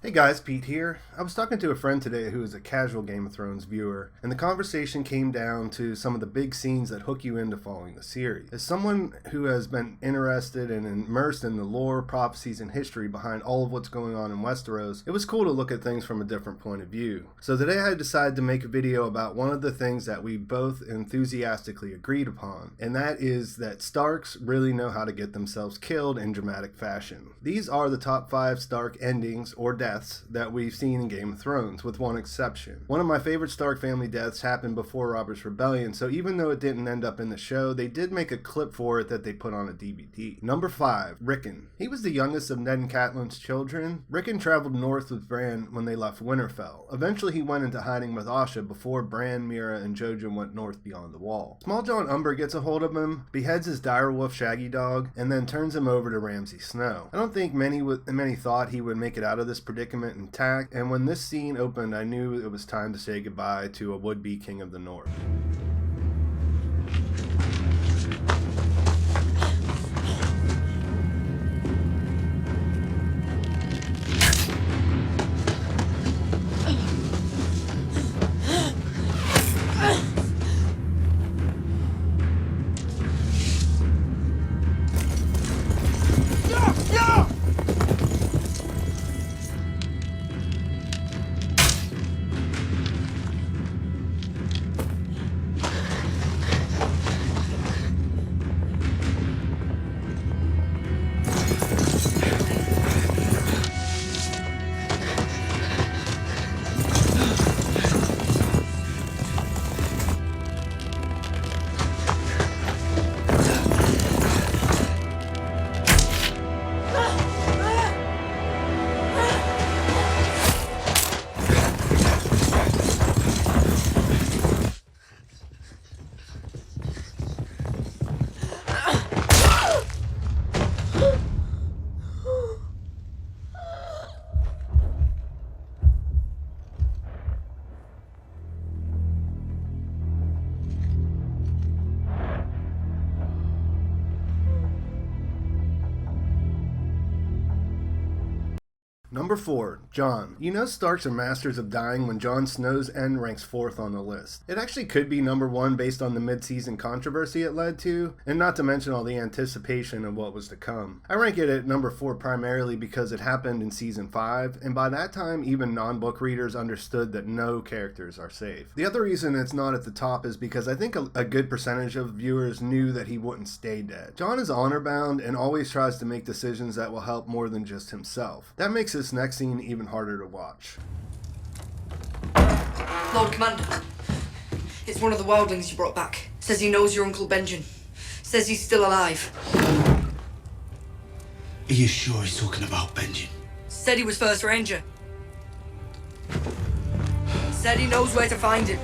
Hey guys, Pete here. I was talking to a friend today who is a casual Game of Thrones viewer, and the conversation came down to some of the big scenes that hook you into following the series. As someone who has been interested and immersed in the lore, prophecies, and history behind all of what's going on in Westeros, it was cool to look at things from a different point of view. So today I decided to make a video about one of the things that we both enthusiastically agreed upon, and that is that Starks really know how to get themselves killed in dramatic fashion. These are the top 5 Stark endings or deaths that we've seen in Game of Thrones, with one exception. One of my favorite Stark family deaths happened before Robert's Rebellion, so even though it didn't end up in the show, they did make a clip for it that they put on a DVD. Number 5, Rickon. He was the youngest of Ned and Catelyn's children. Rickon traveled north with Bran when they left Winterfell. Eventually he went into hiding with Asha before Bran, Mira, and Jojen went north beyond the wall. Small John Umber gets a hold of him, beheads his direwolf Shaggy Dog, and then turns him over to Ramsay Snow. I don't think many thought he would make it out of this predicament intact, and when this scene opened, I knew it was time to say goodbye to a would-be king of the North. Number 4, Jon. You know Starks are masters of dying when Jon Snow's end ranks 4th on the list. It actually could be number 1 based on the mid-season controversy it led to, and not to mention all the anticipation of what was to come. I rank it at number 4 primarily because it happened in season 5, and by that time even non-book readers understood that no characters are safe. The other reason it's not at the top is because I think a good percentage of viewers knew that he wouldn't stay dead. Jon is honor-bound and always tries to make decisions that will help more than just himself. That makes this next scene even harder to watch. Lord Commander, it's one of the wildlings you brought back. Says he knows your Uncle Benjen. Says he's still alive. Are you sure he's talking about Benjen? Said he was first ranger. Said he knows where to find him.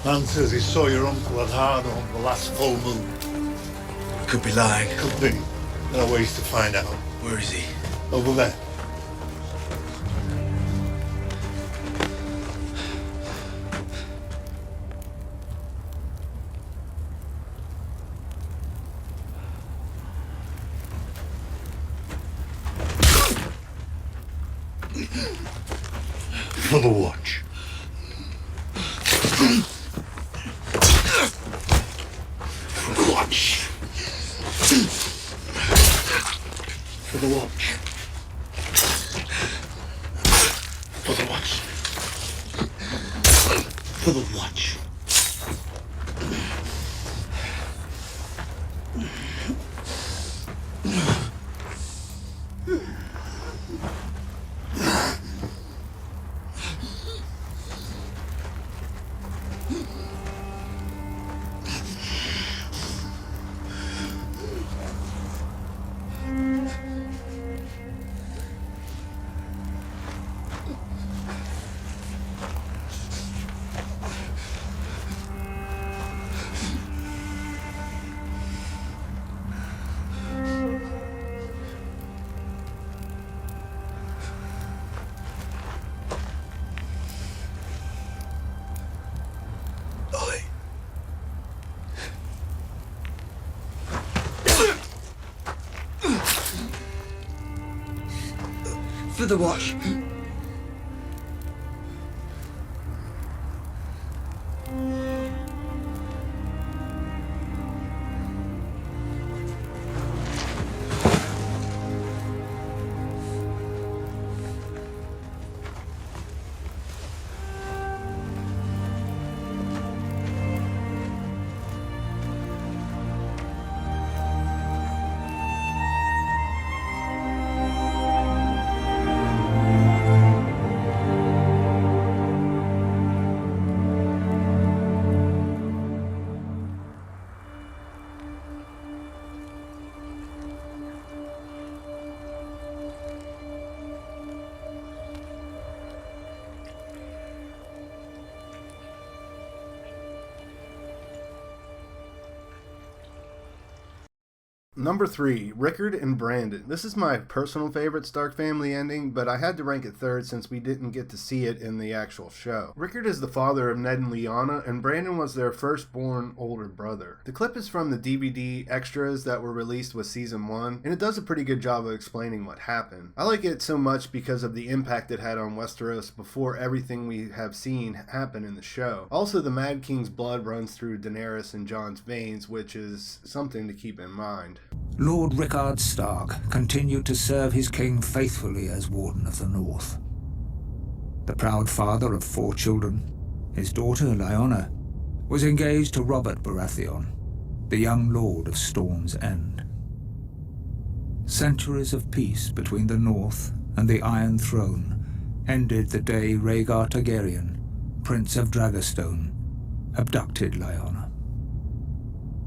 Man says he saw your uncle at Harder on the last full moon. Could be lying. Could be. There are ways to find out. Where is he? Over there. For the watch. For the watch. For the watch. For the watch. For the watch. the watch. Number 3, Rickard and Brandon. This is my personal favorite Stark family ending, but I had to rank it third since we didn't get to see it in the actual show. Rickard is the father of Ned and Lyanna, and Brandon was their firstborn older brother. The clip is from the DVD extras that were released with season 1, and it does a pretty good job of explaining what happened. I like it so much because of the impact it had on Westeros before everything we have seen happen in the show. Also, the Mad King's blood runs through Daenerys and Jon's veins, which is something to keep in mind. Lord Rickard Stark continued to serve his king faithfully as Warden of the North. The proud father of 4 children, his daughter Lyanna, was engaged to Robert Baratheon, the young lord of Storm's End. Centuries of peace between the North and the Iron Throne ended the day Rhaegar Targaryen, Prince of Dragonstone, abducted Lyanna.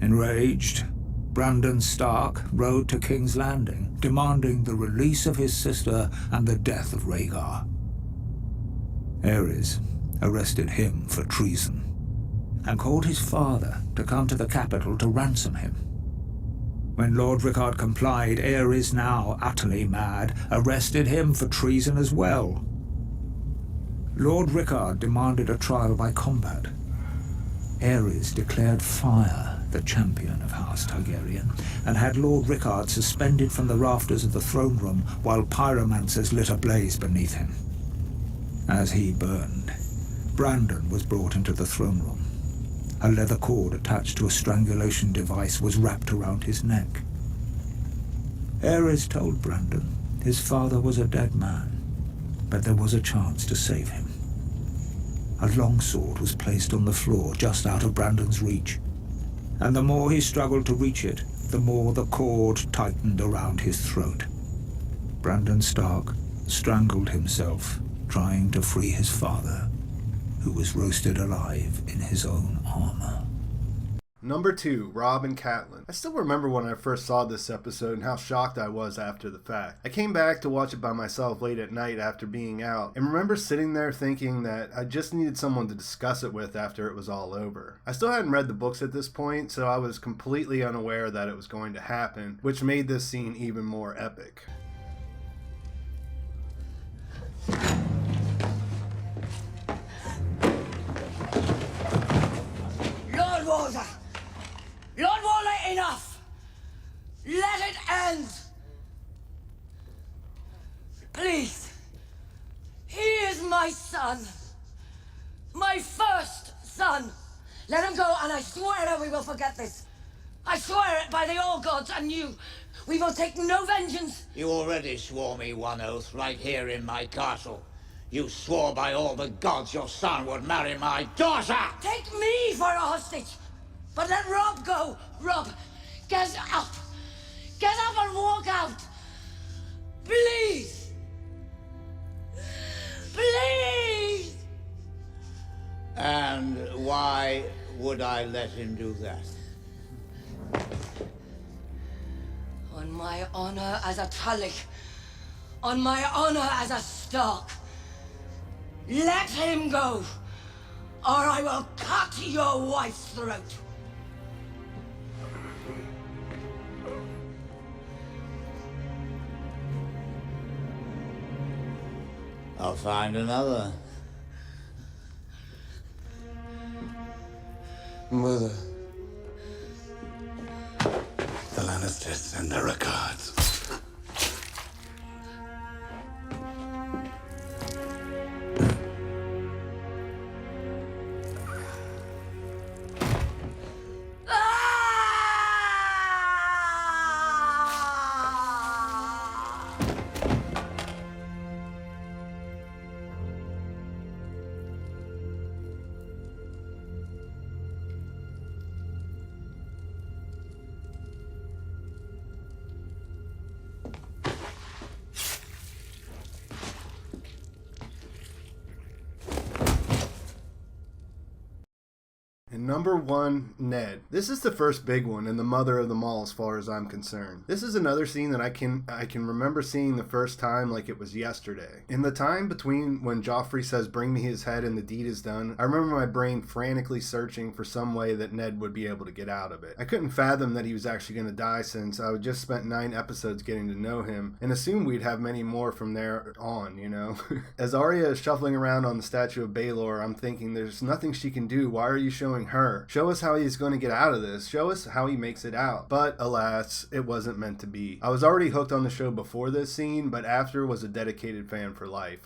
Enraged, Brandon Stark rode to King's Landing, demanding the release of his sister and the death of Rhaegar. Aerys arrested him for treason and called his father to come to the capital to ransom him. When Lord Rickard complied, Aerys, now utterly mad, arrested him for treason as well. Lord Rickard demanded a trial by combat. Aerys declared fire the champion of House Targaryen, and had Lord Rickard suspended from the rafters of the throne room while pyromancers lit a blaze beneath him. As he burned, Brandon was brought into the throne room. A leather cord attached to a strangulation device was wrapped around his neck. Aerys told Brandon his father was a dead man, but there was a chance to save him. A longsword was placed on the floor just out of Brandon's reach, and the more he struggled to reach it, the more the cord tightened around his throat. Brandon Stark strangled himself, trying to free his father, who was roasted alive in his own armor. Number 2, Robb and Catelyn. I still remember when I first saw this episode and how shocked I was after the fact. I came back to watch it by myself late at night after being out, and remember sitting there thinking that I just needed someone to discuss it with after it was all over. I still hadn't read the books at this point, so I was completely unaware that it was going to happen, which made this scene even more epic. Lord Walder! Lord Walder, enough! Let it end! Please. He is my son. My first son. Let him go, and I swear that we will forget this. I swear it by the all gods and you. We will take no vengeance. You already swore me one oath right here in my castle. You swore by all the gods your son would marry my daughter! Take me for a hostage, but let Robb go. Robb, get up. Get up and walk out. Please. Please. And why would I let him do that? On my honor as a Tully, on my honor as a Stark, let him go, or I will cut your wife's throat. I'll find another. Mother. The Lannisters send their regards. Number 1, Ned. This is the first big one and the mother of them all as far as I'm concerned. This is another scene that I can remember seeing the first time like it was yesterday. In the time between when Joffrey says bring me his head and the deed is done, I remember my brain frantically searching for some way that Ned would be able to get out of it. I couldn't fathom that he was actually going to die since I had just spent 9 episodes getting to know him and assumed we'd have many more from there on, you know. As Arya is shuffling around on the statue of Baelor, I'm thinking there's nothing she can do. Why are you showing her? Show us how he's going to get out of this. Show us how he makes it out. But alas, it wasn't meant to be. I was already hooked on the show before this scene, but after was a dedicated fan for life.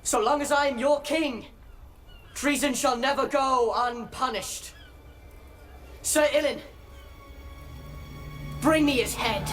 So long as I am your king, treason shall never go unpunished. Sir Ilyn, bring me his head.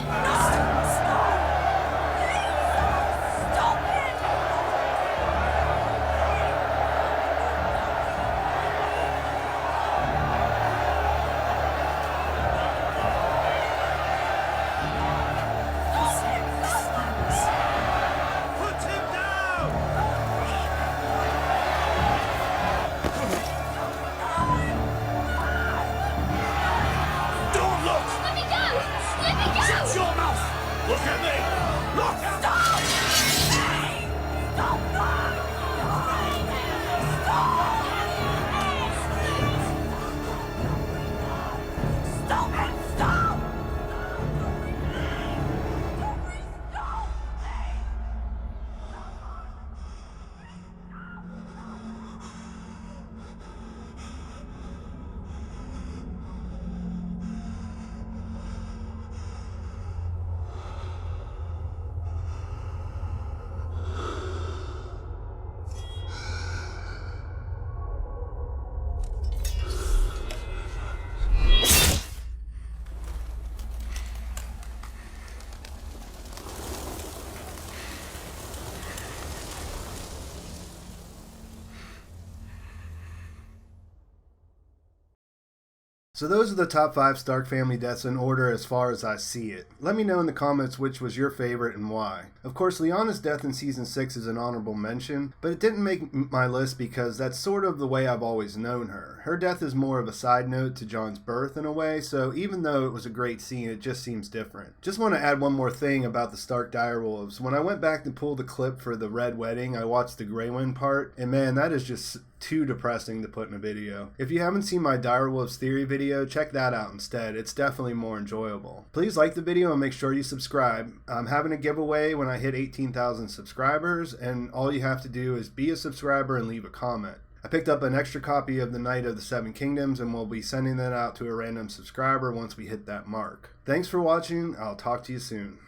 So those are the top 5 Stark family deaths in order as far as I see it. Let me know in the comments which was your favorite and why. Of course, Lyanna's death in Season 6 is an honorable mention, but it didn't make my list because that's sort of the way I've always known her. Her death is more of a side note to Jon's birth in a way, so even though it was a great scene, it just seems different. Just want to add one more thing about the Stark direwolves. When I went back to pull the clip for the Red Wedding, I watched the Grey Wind part, and man, that is just too depressing to put in a video. If you haven't seen my Direwolves theory video, check that out instead. It's definitely more enjoyable. Please like the video and make sure you subscribe. I'm having a giveaway when I hit 18,000 subscribers, and all you have to do is be a subscriber and leave a comment. I picked up an extra copy of The Knight of the Seven Kingdoms, and we'll be sending that out to a random subscriber once we hit that mark. Thanks for watching. I'll talk to you soon.